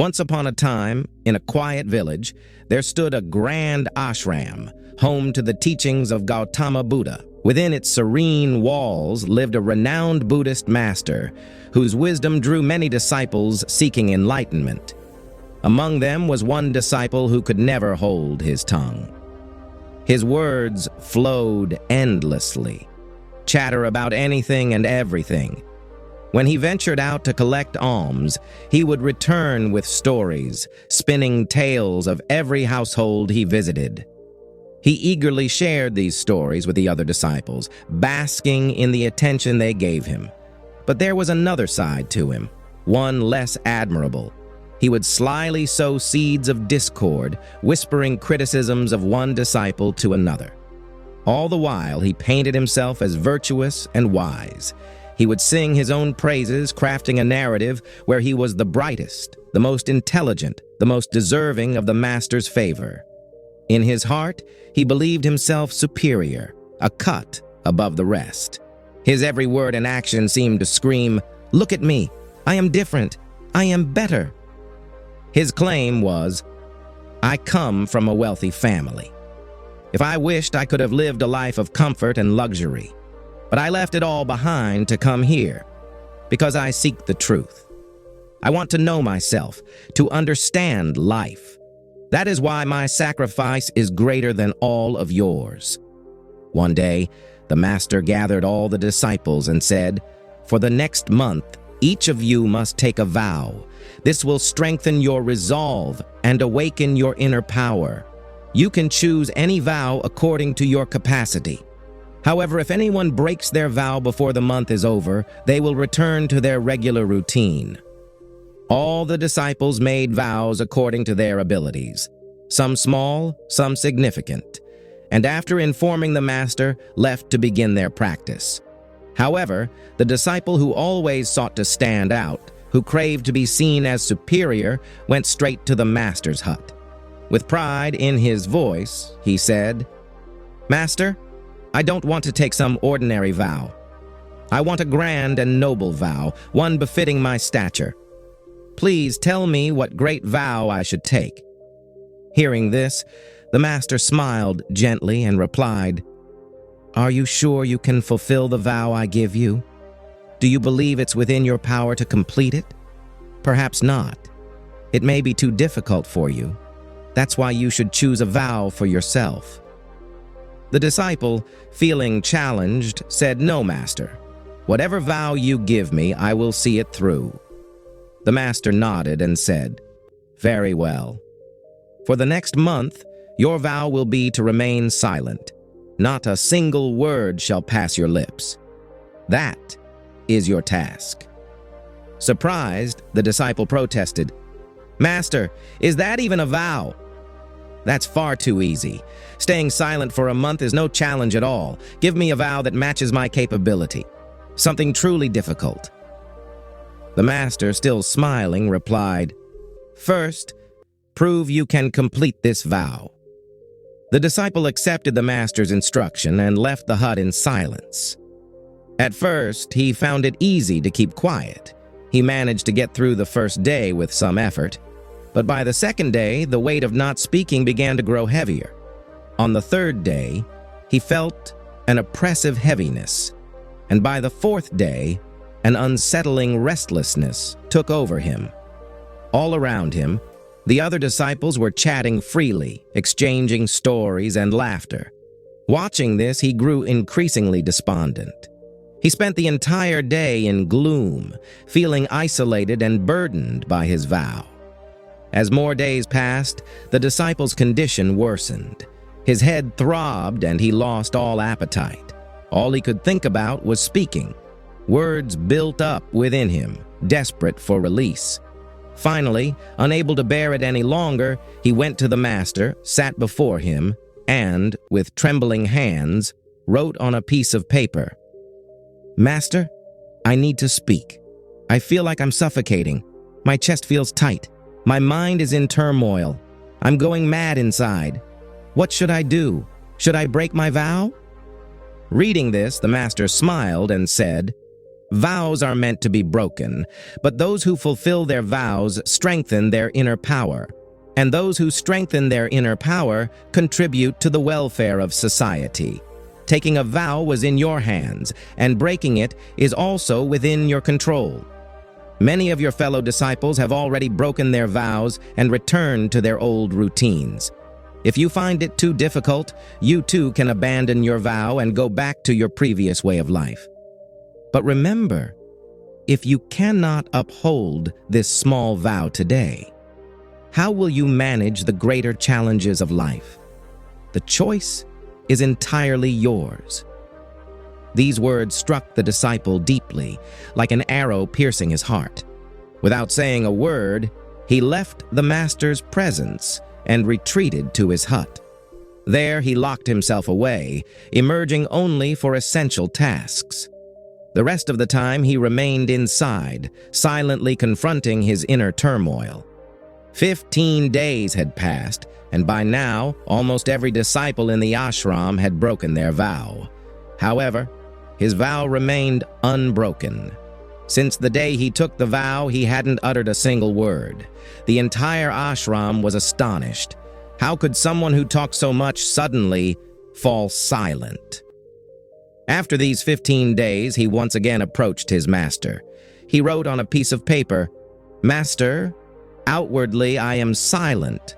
Once upon a time, in a quiet village, there stood a grand ashram, home to the teachings of Gautama Buddha. Within its serene walls lived a renowned Buddhist master, whose wisdom drew many disciples seeking enlightenment. Among them was one disciple who could never hold his tongue. His words flowed endlessly, chatter about anything and everything. When he ventured out to collect alms, he would return with stories, spinning tales of every household he visited. He eagerly shared these stories with the other disciples, basking in the attention they gave him. But there was another side to him, one less admirable. He would slyly sow seeds of discord, whispering criticisms of one disciple to another. All the while, he painted himself as virtuous and wise. He would sing his own praises, crafting a narrative where he was the brightest, the most intelligent, the most deserving of the master's favor. In his heart, he believed himself superior, a cut above the rest. His every word and action seemed to scream, "Look at me! I am different! I am better!" His claim was, "I come from a wealthy family. If I wished, I could have lived a life of comfort and luxury. But I left it all behind to come here, because I seek the truth. I want to know myself, to understand life. That is why my sacrifice is greater than all of yours." One day, the master gathered all the disciples and said, "For the next month, each of you must take a vow. This will strengthen your resolve and awaken your inner power. You can choose any vow according to your capacity. However, if anyone breaks their vow before the month is over, they will return to their regular routine." All the disciples made vows according to their abilities, some small, some significant, and after informing the master, left to begin their practice. However, the disciple who always sought to stand out, who craved to be seen as superior, went straight to the master's hut. With pride in his voice, he said, "Master, I don't want to take some ordinary vow. I want a grand and noble vow, one befitting my stature. Please tell me what great vow I should take." Hearing this, the master smiled gently and replied, "Are you sure you can fulfill the vow I give you? Do you believe it's within your power to complete it? Perhaps not. It may be too difficult for you. That's why you should choose a vow for yourself." The disciple, feeling challenged, said, "No, master. Whatever vow you give me, I will see it through." The master nodded and said, "Very well. For the next month, your vow will be to remain silent. Not a single word shall pass your lips. That is your task." Surprised, the disciple protested, "Master, is that even a vow? That's far too easy. Staying silent for a month is no challenge at all. Give me a vow that matches my capability. Something truly difficult." The master, still smiling, replied, "First, prove you can complete this vow." The disciple accepted the master's instruction and left the hut in silence. At first, he found it easy to keep quiet. He managed to get through the first day with some effort. But by the second day, the weight of not speaking began to grow heavier. On the third day, he felt an oppressive heaviness, and by the fourth day, an unsettling restlessness took over him. All around him, the other disciples were chatting freely, exchanging stories and laughter. Watching this, he grew increasingly despondent. He spent the entire day in gloom, feeling isolated and burdened by his vow. As more days passed, the disciple's condition worsened. His head throbbed and he lost all appetite. All he could think about was speaking. Words built up within him, desperate for release. Finally, unable to bear it any longer, he went to the master, sat before him, and, with trembling hands, wrote on a piece of paper, "Master, I need to speak. I feel like I'm suffocating. My chest feels tight. My mind is in turmoil. I'm going mad inside. What should I do? Should I break my vow?" Reading this, the master smiled and said, Vows are meant to be broken, but those who fulfill their vows strengthen their inner power, and those who strengthen their inner power contribute to the welfare of society. Taking a vow was in your hands, and breaking it is also within your control. Many of your fellow disciples have already broken their vows and returned to their old routines. If you find it too difficult, you too can abandon your vow and go back to your previous way of life. But remember, if you cannot uphold this small vow today, how will you manage the greater challenges of life? The choice is entirely yours. These words struck the disciple deeply, like an arrow piercing his heart. Without saying a word, he left the master's presence and retreated to his hut. There he locked himself away, emerging only for essential tasks. The rest of the time he remained inside, silently confronting his inner turmoil. 15 days had passed, and by now, almost every disciple in the ashram had broken their vow. However, his vow remained unbroken. Since the day he took the vow, he hadn't uttered a single word. The entire ashram was astonished. How could someone who talked so much suddenly fall silent? After these 15 days, he once again approached his master. He wrote on a piece of paper, "Master, outwardly I am silent,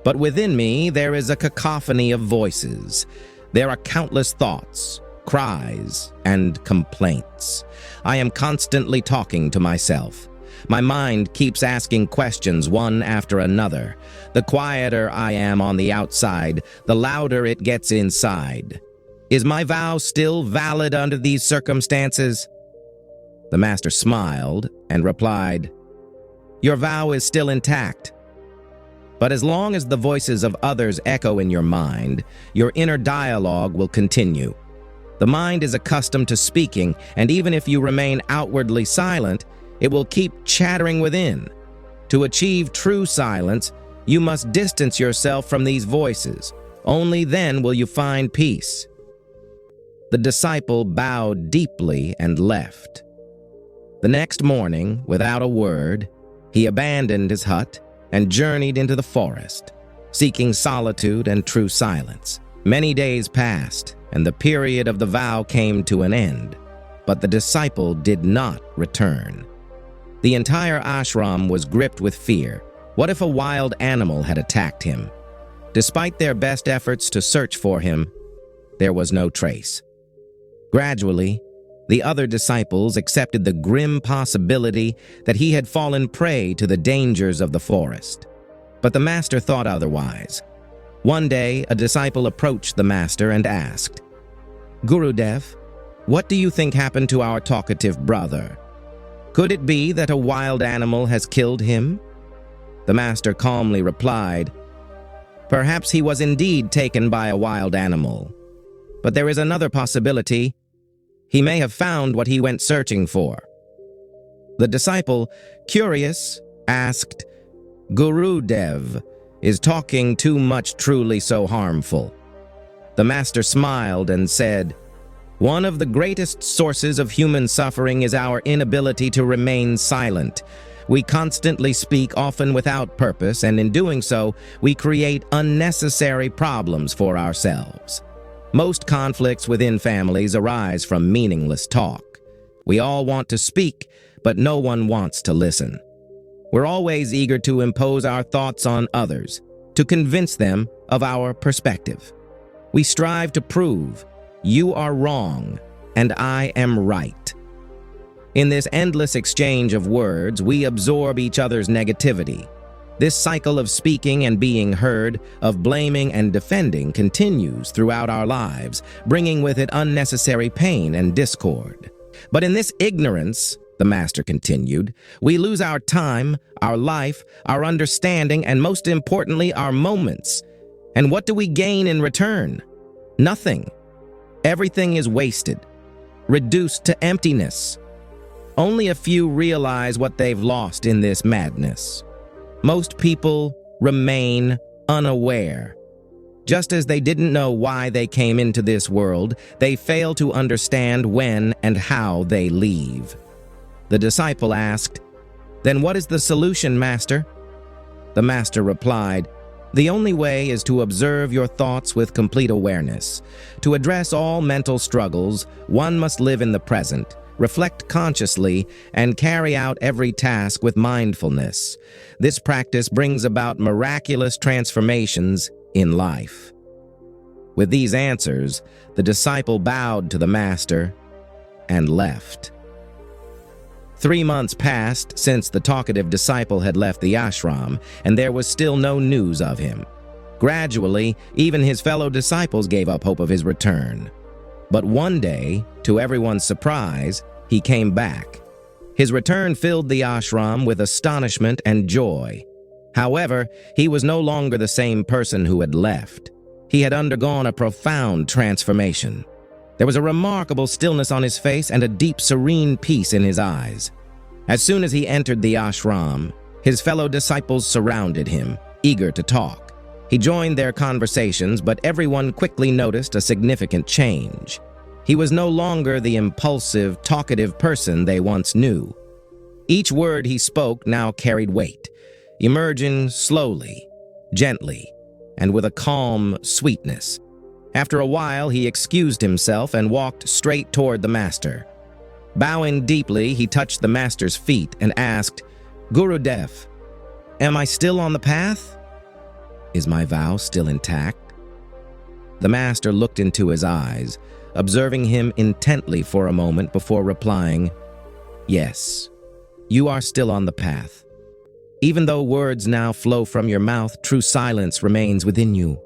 but within me there is a cacophony of voices. There are countless thoughts, cries, and complaints. I am constantly talking to myself. My mind keeps asking questions one after another. The quieter I am on the outside, the louder it gets inside. Is my vow still valid under these circumstances?" The master smiled and replied, "Your vow is still intact. But as long as the voices of others echo in your mind, your inner dialogue will continue. The mind is accustomed to speaking, and even if you remain outwardly silent, it will keep chattering within. To achieve true silence, you must distance yourself from these voices. Only then will you find peace." The disciple bowed deeply and left. The next morning, without a word, he abandoned his hut and journeyed into the forest, seeking solitude and true silence. Many days passed, and the period of the vow came to an end, but the disciple did not return. The entire ashram was gripped with fear. What if a wild animal had attacked him? Despite their best efforts to search for him, there was no trace. Gradually, the other disciples accepted the grim possibility that he had fallen prey to the dangers of the forest. But the master thought otherwise. One day, a disciple approached the master and asked, "Gurudev, what do you think happened to our talkative brother? Could it be that a wild animal has killed him?" The master calmly replied, "Perhaps he was indeed taken by a wild animal. But there is another possibility. He may have found what he went searching for." The disciple, curious, asked, "Gurudev, is talking too much truly so harmful?" The master smiled and said, "One of the greatest sources of human suffering is our inability to remain silent. We constantly speak, often without purpose, and in doing so, we create unnecessary problems for ourselves. Most conflicts within families arise from meaningless talk. We all want to speak, but no one wants to listen. We're always eager to impose our thoughts on others, to convince them of our perspective. We strive to prove, you are wrong, and I am right. In this endless exchange of words, we absorb each other's negativity. This cycle of speaking and being heard, of blaming and defending continues throughout our lives, bringing with it unnecessary pain and discord. But in this ignorance, the master continued, we lose our time, our life, our understanding, and most importantly, our moments. And what do we gain in return? Nothing. Everything is wasted, reduced to emptiness. Only a few realize what they've lost in this madness. Most people remain unaware. Just as they didn't know why they came into this world, they fail to understand when and how they leave. The disciple asked, "Then what is the solution, Master?" The Master replied, "The only way is to observe your thoughts with complete awareness. To address all mental struggles, one must live in the present, reflect consciously, and carry out every task with mindfulness. This practice brings about miraculous transformations in life." With these answers, the disciple bowed to the Master and left. 3 months passed since the talkative disciple had left the ashram, and there was still no news of him. Gradually, even his fellow disciples gave up hope of his return. But one day, to everyone's surprise, he came back. His return filled the ashram with astonishment and joy. However, he was no longer the same person who had left. He had undergone a profound transformation. There was a remarkable stillness on his face and a deep, serene peace in his eyes. As soon as he entered the ashram, his fellow disciples surrounded him, eager to talk. He joined their conversations, but everyone quickly noticed a significant change. He was no longer the impulsive, talkative person they once knew. Each word he spoke now carried weight, emerging slowly, gently, and with a calm sweetness. After a while, he excused himself and walked straight toward the Master. Bowing deeply, he touched the Master's feet and asked, "Gurudev, am I still on the path? Is my vow still intact?" The Master looked into his eyes, observing him intently for a moment before replying, "Yes, you are still on the path. Even though words now flow from your mouth, true silence remains within you.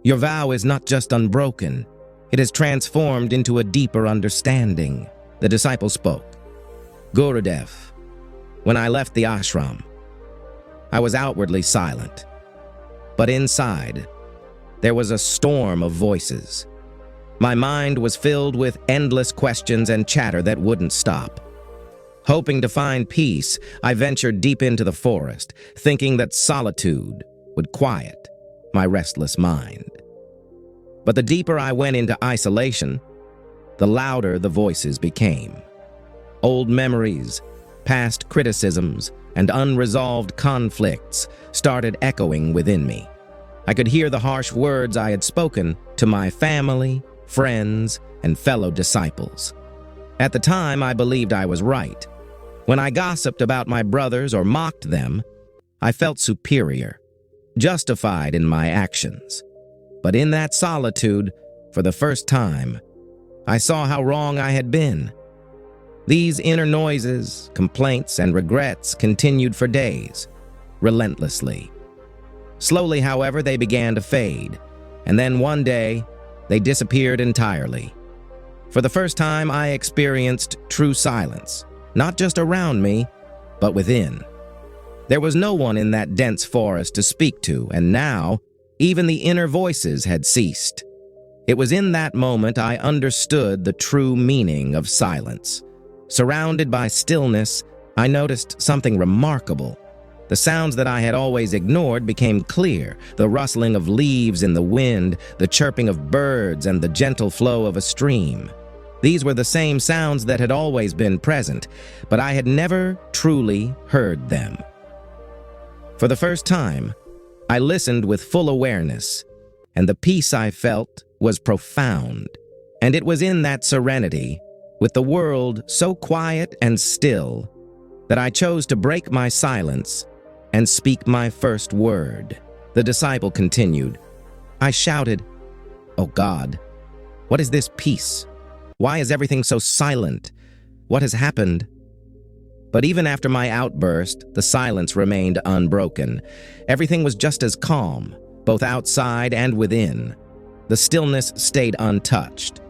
Your vow is not just unbroken, it is transformed into a deeper understanding." The disciple spoke. "Gurudev, when I left the ashram, I was outwardly silent, but inside, there was a storm of voices. My mind was filled with endless questions and chatter that wouldn't stop. Hoping to find peace, I ventured deep into the forest, thinking that solitude would quiet my restless mind. But the deeper I went into isolation, the louder the voices became. Old memories, past criticisms, and unresolved conflicts started echoing within me. I could hear the harsh words I had spoken to my family, friends, and fellow disciples. At the time, I believed I was right. When I gossiped about my brothers or mocked them, I felt superior, justified in my actions. But in that solitude, for the first time, I saw how wrong I had been. These inner noises, complaints, and regrets continued for days, relentlessly. Slowly, however, they began to fade, and then one day, they disappeared entirely. For the first time, I experienced true silence, not just around me, but within. There was no one in that dense forest to speak to, and now, even the inner voices had ceased. It was in that moment I understood the true meaning of silence. Surrounded by stillness, I noticed something remarkable. The sounds that I had always ignored became clear, the rustling of leaves in the wind, the chirping of birds, and the gentle flow of a stream. These were the same sounds that had always been present, but I had never truly heard them. For the first time, I listened with full awareness, and the peace I felt was profound. And it was in that serenity, with the world so quiet and still, that I chose to break my silence and speak my first word. The disciple continued. I shouted, "Oh God, what is this peace? Why is everything so silent? What has happened?" But even after my outburst, the silence remained unbroken. Everything was just as calm, both outside and within. The stillness stayed untouched.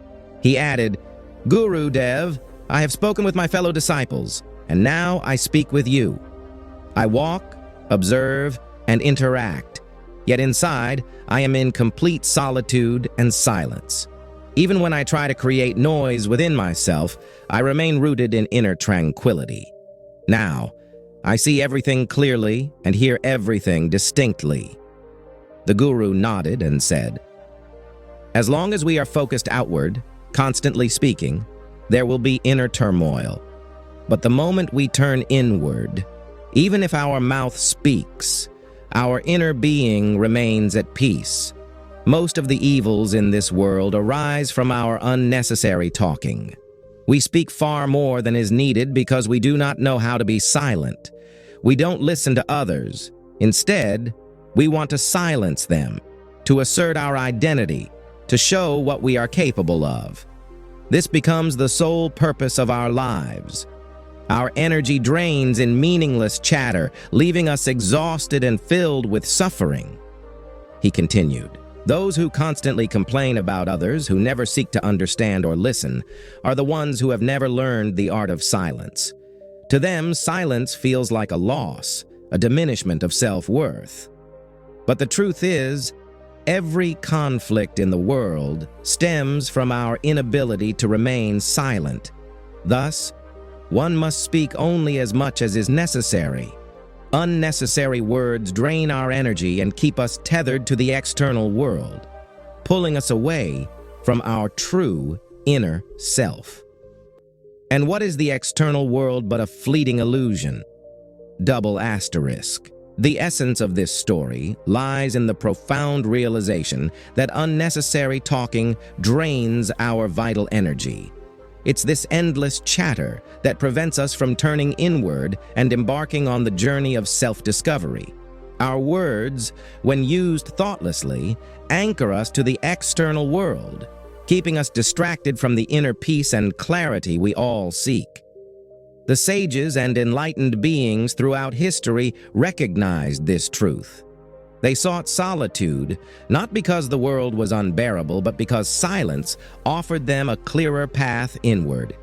He added, "Gurudev, I have spoken with my fellow disciples, and now I speak with you. I walk, observe, and interact, yet inside I am in complete solitude and silence. Even when I try to create noise within myself, I remain rooted in inner tranquility. Now, I see everything clearly and hear everything distinctly." The guru nodded and said, As long as we are focused outward, constantly speaking, there will be inner turmoil. But the moment we turn inward, even if our mouth speaks, our inner being remains at peace. Most of the evils in this world arise from our unnecessary talking. We speak far more than is needed because we do not know how to be silent. We don't listen to others. Instead, we want to silence them, to assert our identity, to show what we are capable of. This becomes the sole purpose of our lives. Our energy drains in meaningless chatter, leaving us exhausted and filled with suffering. He continued, "Those who constantly complain about others, who never seek to understand or listen, are the ones who have never learned the art of silence. To them, silence feels like a loss, a diminishment of self-worth. But the truth is, every conflict in the world stems from our inability to remain silent. Thus, one must speak only as much as is necessary. Unnecessary words drain our energy and keep us tethered to the external world, pulling us away from our true inner self. And what is the external world but a fleeting illusion? Double asterisk. The essence of this story lies in the profound realization that unnecessary talking drains our vital energy. It's this endless chatter that prevents us from turning inward and embarking on the journey of self-discovery. Our words, when used thoughtlessly, anchor us to the external world, keeping us distracted from the inner peace and clarity we all seek. The sages and enlightened beings throughout history recognized this truth. They sought solitude, not because the world was unbearable, but because silence offered them a clearer path inward.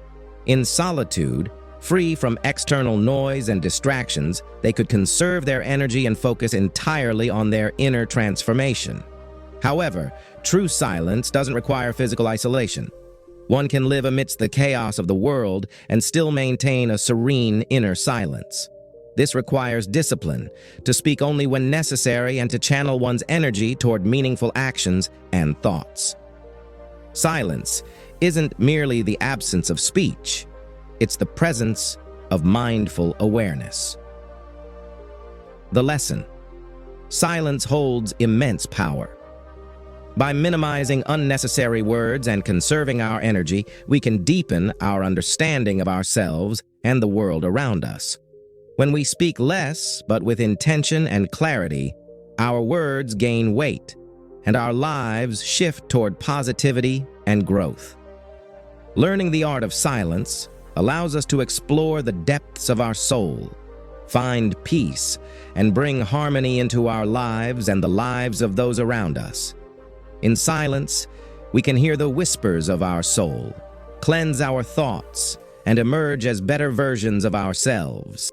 In solitude, free from external noise and distractions, they could conserve their energy and focus entirely on their inner transformation. However, true silence doesn't require physical isolation. One can live amidst the chaos of the world and still maintain a serene inner silence. This requires discipline, to speak only when necessary and to channel one's energy toward meaningful actions and thoughts. Silence isn't merely the absence of speech, it's the presence of mindful awareness. The lesson: silence holds immense power. By minimizing unnecessary words and conserving our energy, we can deepen our understanding of ourselves and the world around us. When we speak less, but with intention and clarity, our words gain weight, and our lives shift toward positivity and growth. Learning the art of silence allows us to explore the depths of our soul, find peace, and bring harmony into our lives and the lives of those around us. In silence, we can hear the whispers of our soul, cleanse our thoughts, and emerge as better versions of ourselves.